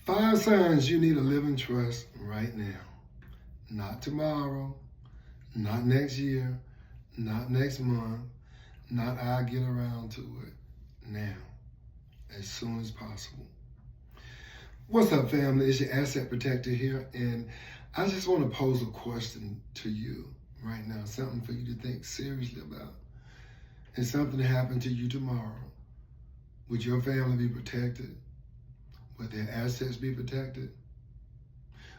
5 signs you need a living trust right now. Not tomorrow, not next year, not next month, not I'll get around to it. Now, as soon as possible. What's up, family? It's your asset protector here, and I just want to pose a question to you right now, something for you to think seriously about. And something to happen to you tomorrow. Would your family be protected? Would their assets be protected?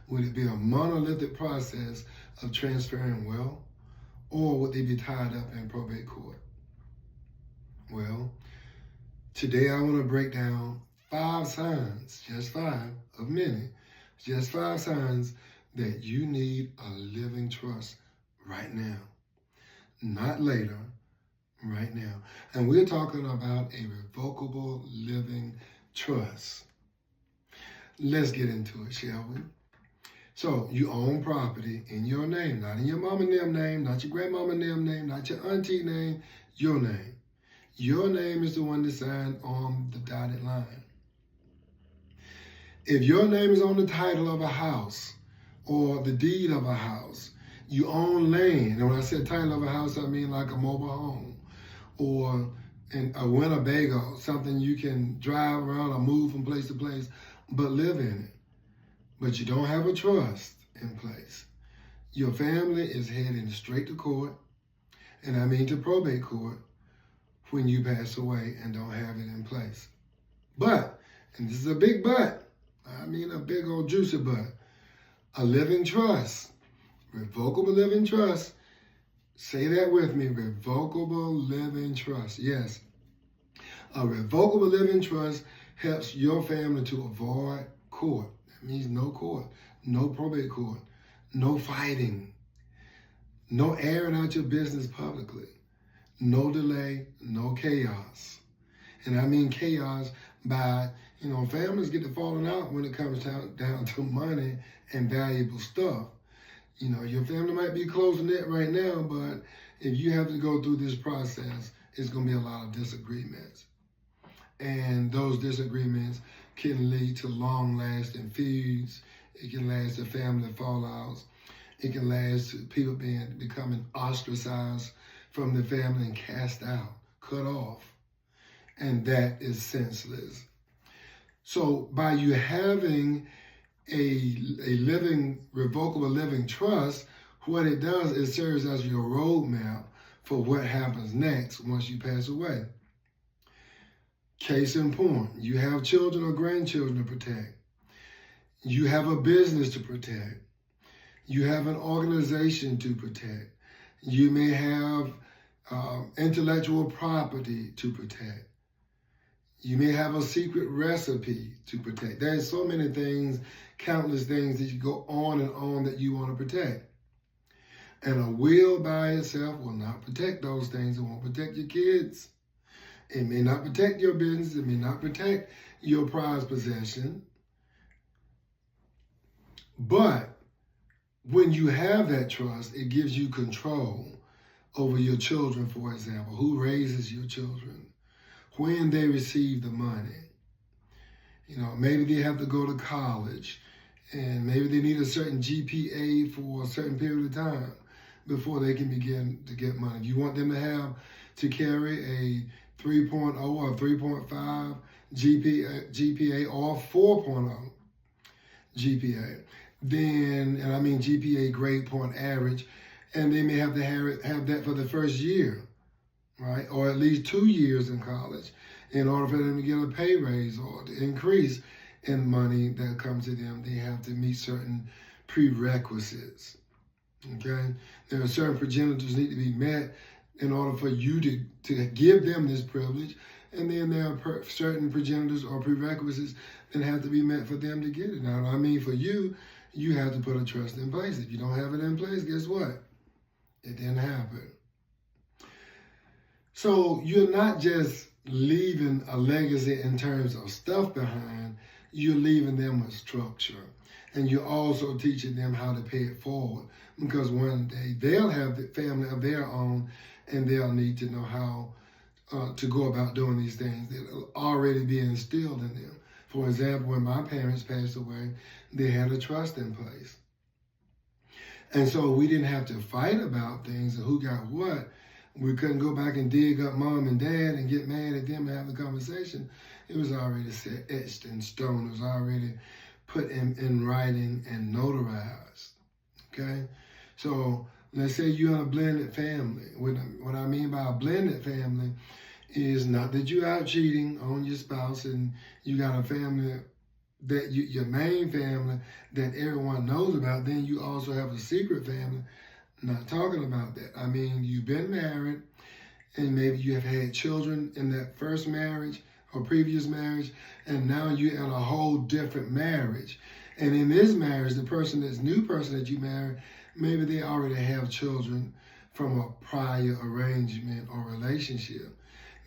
Would it be a monolithic process of transferring wealth? Or would they be tied up in probate court? Well, today I want to break down 5 signs, just 5 of many, just 5 signs that you need a living trust right now. Not later, right now. And we're talking about a revocable living trust. Let's get into it, shall we? So you own property in your name, not in your mama and them name, not your grandmama and them name, not your auntie name, your name. Your name is the one that's signed on the dotted line. If your name is on the title of a house or the deed of a house, you own land. And when I said title of a house, I mean like a mobile home or a Winnebago, something you can drive around or move from place to place, but live in it. But you don't have a trust in place. Your family is heading straight to court, and I mean to probate court, when you pass away and don't have it in place. But, and this is a big but, I mean a big old juicy but, a living trust, revocable living trust. Say that with me, revocable living trust. Yes, a revocable living trust helps your family to avoid court. That means no court, no probate court, no fighting, no airing out your business publicly, no delay, no chaos. And I mean chaos by, families get to falling out when it comes down to money and valuable stuff. Your family might be closing it right now, but if you have to go through this process, it's going to be a lot of disagreements. And those disagreements can lead to long-lasting feuds. It can lead to family fallouts. It can lead to people becoming ostracized from the family and cast out, cut off. And that is senseless. So by you having a revocable living trust, what it does is serves as your roadmap for what happens next once you pass away. Case in point, you have children or grandchildren to protect. You have a business to protect. You have an organization to protect. You may have intellectual property to protect. You may have a secret recipe to protect. There's so many things, countless things that you go on and on that you want to protect. And a will by itself will not protect those things. It won't protect your kids. It may not protect your business. It may not protect your prized possession. But when you have that trust, it gives you control over your children, for example. Who raises your children? When they receive the money. Maybe they have to go to college, and maybe they need a certain GPA for a certain period of time before they can begin to get money. You want them to carry a 3.0 or 3.5 GPA or 4.0 GPA. Then, and I mean GPA, grade point average, and they may have to have that for the first year, right? Or at least 2 years in college in order for them to get a pay raise or to increase in money that comes to them. They have to meet certain prerequisites, okay? There are certain progenitors need to be met in order for you to give them this privilege. And then there are certain progenitors or prerequisites that have to be met for them to get it. Now, I mean, for you, you have to put a trust in place. If you don't have it in place, guess what? It didn't happen. So you're not just leaving a legacy in terms of stuff behind, you're leaving them with structure. And you're also teaching them how to pay it forward, because one day they'll have the family of their own and they'll need to know how to go about doing these things that will already be instilled in them For example, when my parents passed away, they had a trust in place. And so we didn't have to fight about things and who got what. We couldn't go back and dig up mom and dad and get mad at them and have the conversation. It was already set, etched in stone. It was already put in writing and notarized. Okay? So let's say you're in a blended family. What I mean by a blended family is not that you're out cheating on your spouse and you got a family that your main family that everyone knows about. Then you also have a secret family. Not talking about that. I mean, you've been married and maybe you have had children in that first marriage or previous marriage, and now you're in a whole different marriage. And in this marriage, this new person that you married, maybe they already have children from a prior arrangement or relationship.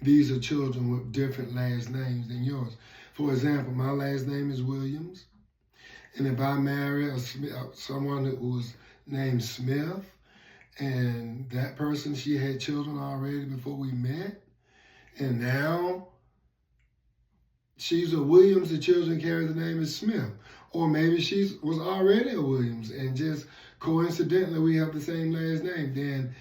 These are children with different last names than yours. For example, my last name is Williams. And if I marry someone who was named Smith, and that person, she had children already before we met, and now she's a Williams, the children carry the name of Smith. Or maybe she was already a Williams, and just coincidentally we have the same last name. Then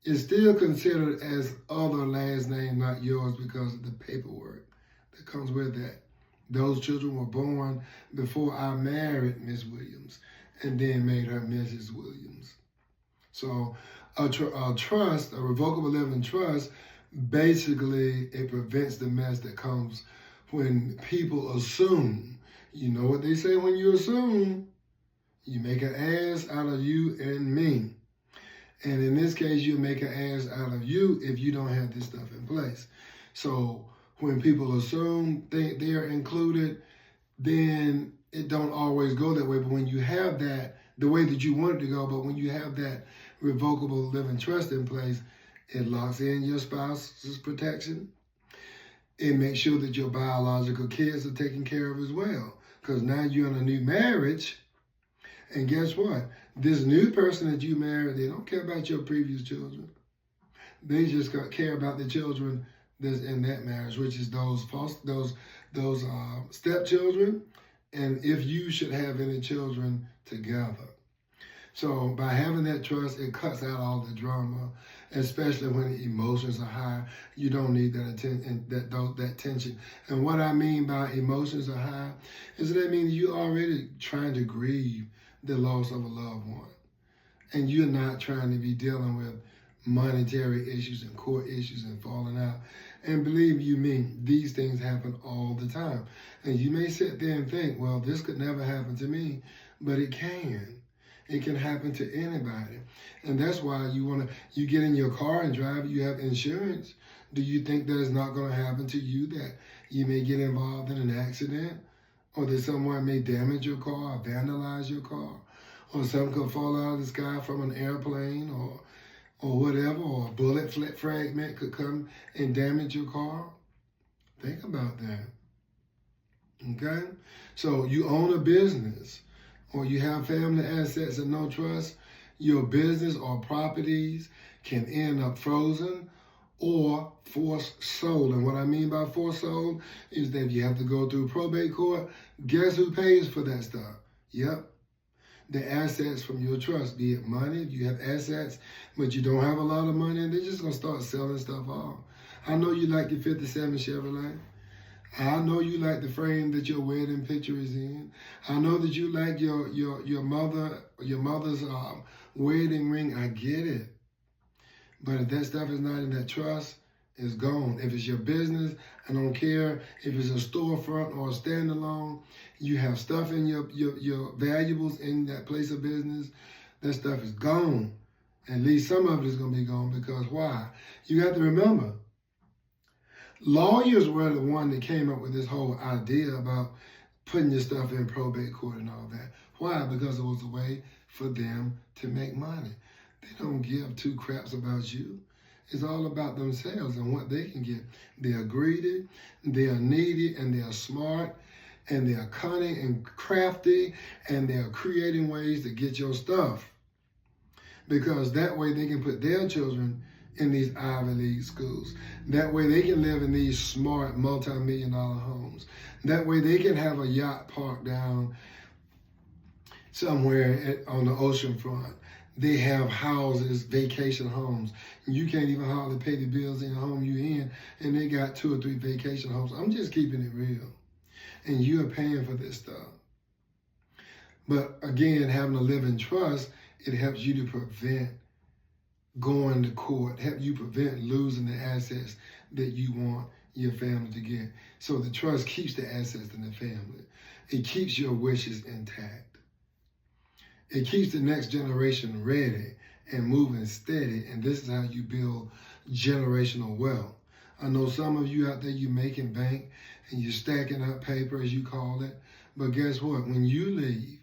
it's still considered as other last name, not yours, because of the paperwork that comes with that. Those children were born before I married Miss Williams and then made her Mrs. Williams. So a trust, a revocable living trust, basically it prevents the mess that comes when people assume. You know what they say when you assume? You make an ass out of you and me. And in this case, you make an ass out of you if you don't have this stuff in place. So when people assume they are included, then it don't always go that way. But when you have that, the way that you want it to go, but when you have that revocable living trust in place, it locks in your spouse's protection. It makes sure that your biological kids are taken care of as well. Because now you're in a new marriage, and guess what? This new person that you married, they don't care about your previous children. They just care about the children that's in that marriage, which is those stepchildren, and if you should have any children together. So by having that trust, it cuts out all the drama, especially when the emotions are high. You don't need that tension. And what I mean by emotions are high is that means you're already trying to grieve the loss of a loved one. And you're not trying to be dealing with monetary issues and court issues and falling out. And believe you me, these things happen all the time. And you may sit there and think, well, this could never happen to me, but it can. It can happen to anybody. And that's why you get in your car and drive, you have insurance. Do you think that it's not going to happen to you, that you may get involved in an accident, or that someone may damage your car or vandalize your car, or something could fall out of the sky from an airplane or whatever, or a bullet fragment could come and damage your car? Think about that. Okay? So you own a business, or you have family assets and no trust, your business or properties can end up frozen or forced sold. And what I mean by forced sold is that you have to go through probate court. Guess who pays for that stuff? Yep. The assets from your trust, be it money. If you have assets, but you don't have a lot of money, they're just going to start selling stuff off. I know you like the 57 Chevrolet. I know you like the frame that your wedding picture is in. I know that you like your mother's wedding ring. I get it. But if that stuff is not in that trust, it's gone. If it's your business, I don't care if it's a storefront or a standalone. You have stuff in your valuables in that place of business. That stuff is gone. At least some of it is going to be gone, because why? You have to remember, lawyers were the one that came up with this whole idea about putting your stuff in probate court and all that. Why? Because it was a way for them to make money. They don't give two craps about you. It's all about themselves and what they can get. They are greedy, they are needy, and they are smart, and they are cunning and crafty, and they are creating ways to get your stuff. Because that way they can put their children in these Ivy League schools. That way they can live in these smart multi-million-dollar homes. That way they can have a yacht parked down somewhere on the ocean front. They have houses, vacation homes. You can't even hardly pay the bills in the home you're in, and they got 2 or 3 vacation homes. I'm just keeping it real. And you're paying for this stuff. But again, having to live in trust, it helps you to prevent going to court, help you prevent losing the assets that you want your family to get. So the trust keeps the assets in the family. It keeps your wishes intact. It keeps the next generation ready and moving steady, and this is how you build generational wealth. I know some of you out there, you're making bank and you're stacking up paper, as you call it, but guess what? When you leave,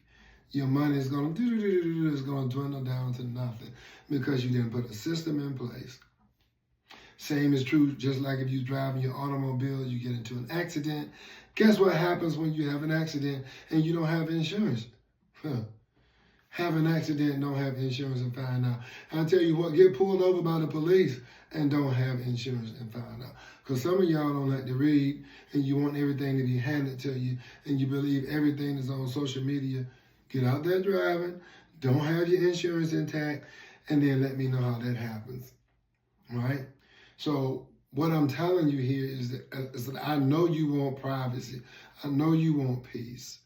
your money is going to dwindle down to nothing because you didn't put a system in place. Same is true, just like if you're driving your automobile, you get into an accident. Guess what happens when you have an accident and you don't have insurance? Have an accident, don't have insurance, and find out. I tell you what, get pulled over by the police and don't have insurance and find out. Because some of y'all don't like to read and you want everything to be handed to you and you believe everything is on social media. Get out there driving, don't have your insurance intact, and then let me know how that happens, right? So what I'm telling you here is that I know you want privacy. I know you want peace.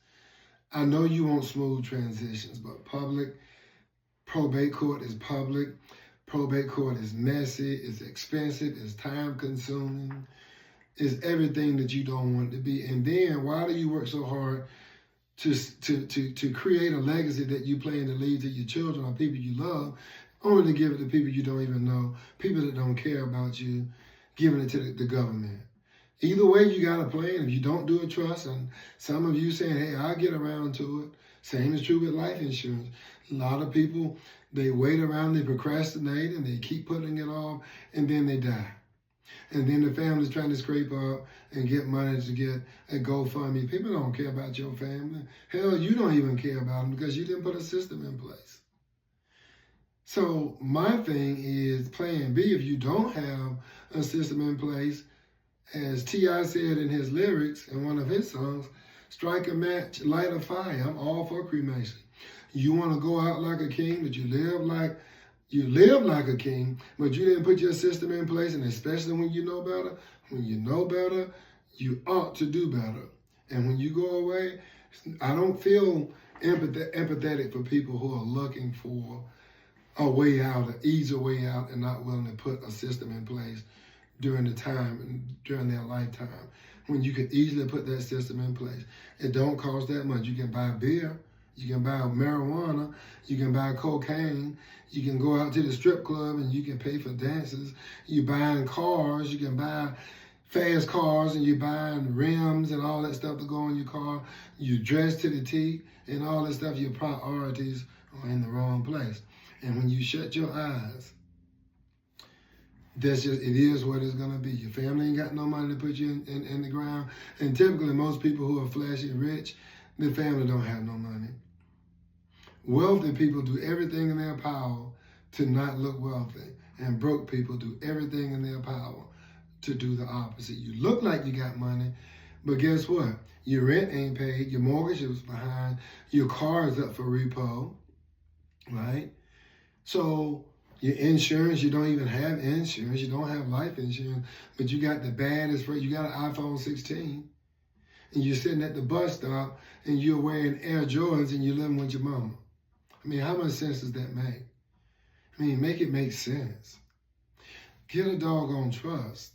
I know you want smooth transitions, but probate court is public. Probate court is messy, it's expensive, it's time consuming, it's everything that you don't want it to be. And then why do you work so hard to create a legacy that you plan to leave to your children or people you love, only to give it to people you don't even know, people that don't care about you, giving it to the government? Either way, you got a plan. If you don't do a trust, and some of you saying, hey, I'll get around to it. Same is true with life insurance. A lot of people, they wait around, they procrastinate, and they keep putting it off, and then they die. And then the family's trying to scrape up and get money to get a GoFundMe. People don't care about your family. Hell, you don't even care about them because you didn't put a system in place. So my thing is plan B. If you don't have a system in place, as T.I. said in his lyrics in one of his songs, strike a match, light a fire. I'm all for cremation. You want to go out like a king, but you live like a king, but you didn't put your system in place, and especially when you know better, you ought to do better. And when you go away, I don't feel empathetic for people who are looking for a way out, an easier way out, and not willing to put a system in place during the time and during their lifetime, when you could easily put that system in place. It don't cost that much. You can buy beer, you can buy marijuana, you can buy cocaine, you can go out to the strip club and you can pay for dances. You buying cars, you can buy fast cars, and you're buying rims and all that stuff to go on your car. You dress to the T and all that stuff. Your priorities are in the wrong place. And when you shut your eyes, it is what it's going to be. Your family ain't got no money to put you in the ground. And typically, most people who are flashy rich, their family don't have no money. Wealthy people do everything in their power to not look wealthy. And broke people do everything in their power to do the opposite. You look like you got money, but guess what? Your rent ain't paid, your mortgage is behind, your car is up for repo, right? So your insurance, you don't even have insurance. You don't have life insurance, but you got the baddest, you got an iPhone 16, and you're sitting at the bus stop, and you're wearing Air Jordans, and you're living with your mama. I mean, how much sense does that make? I mean, make it make sense. Get a doggone trust.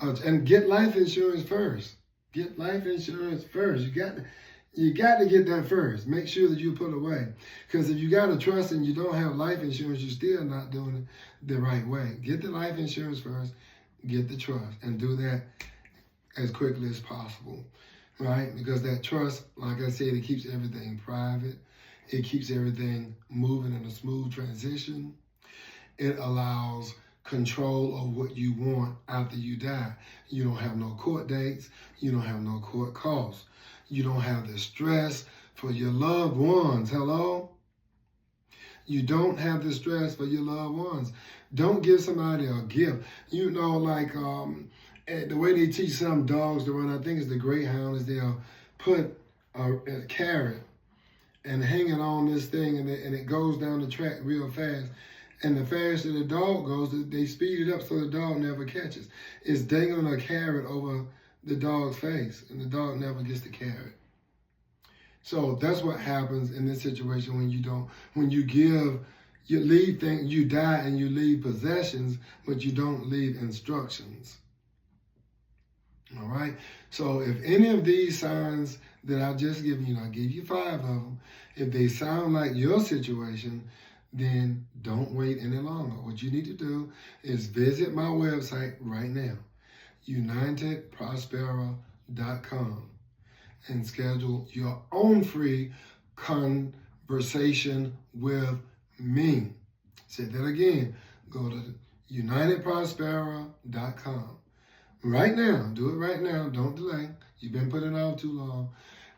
And get life insurance first. Get life insurance first. You got to get that first. Make sure that you put away. Because if you got a trust and you don't have life insurance, you're still not doing it the right way. Get the life insurance first. Get the trust. And do that as quickly as possible. Right? Because that trust, like I said, it keeps everything private. It keeps everything moving in a smooth transition. It allows control of what you want after you die. You don't have no court dates. You don't have no court costs. You don't have the stress for your loved ones. Hello? You don't have the stress for your loved ones. Don't give somebody a gift. You know, like the way they teach some dogs to run, I think it's the Greyhound, is they'll put a carrot and hang it on this thing, and it goes down the track real fast. And the faster the dog goes, they speed it up so the dog never catches. It's dangling a carrot over the dog's face, and the dog never gets the carrot. So that's what happens in this situation when you leave things, you die and you leave possessions, but you don't leave instructions. All right? So if any of these signs that I've just given you, I gave you 5 of them, if they sound like your situation, then don't wait any longer. What you need to do is visit my website right now, UnitedProspera.com, and schedule your own free conversation with me. Say that again. Go to UnitedProspera.com. Right now, do it right now. Don't delay. You've been putting it off too long.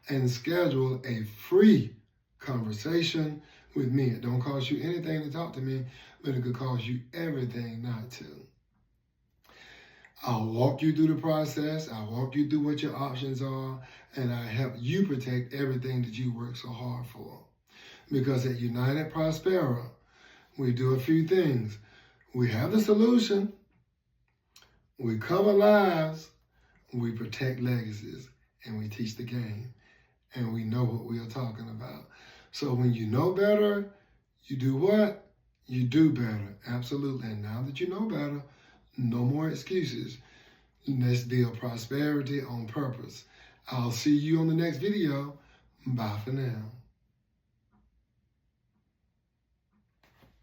And schedule a free conversation with me. It don't cost you anything to talk to me, but it could cost you everything not to. I'll walk you through the process. I'll walk you through what your options are, and I help you protect everything that you work so hard for. Because at United Prospera, we do a few things. We have the solution. We cover lives. We protect legacies, and we teach the game, and we know what we are talking about. So when you know better, you do what? You do better. Absolutely. And now that you know better, no more excuses. Let's build prosperity on purpose. I'll see you on the next video. Bye for now.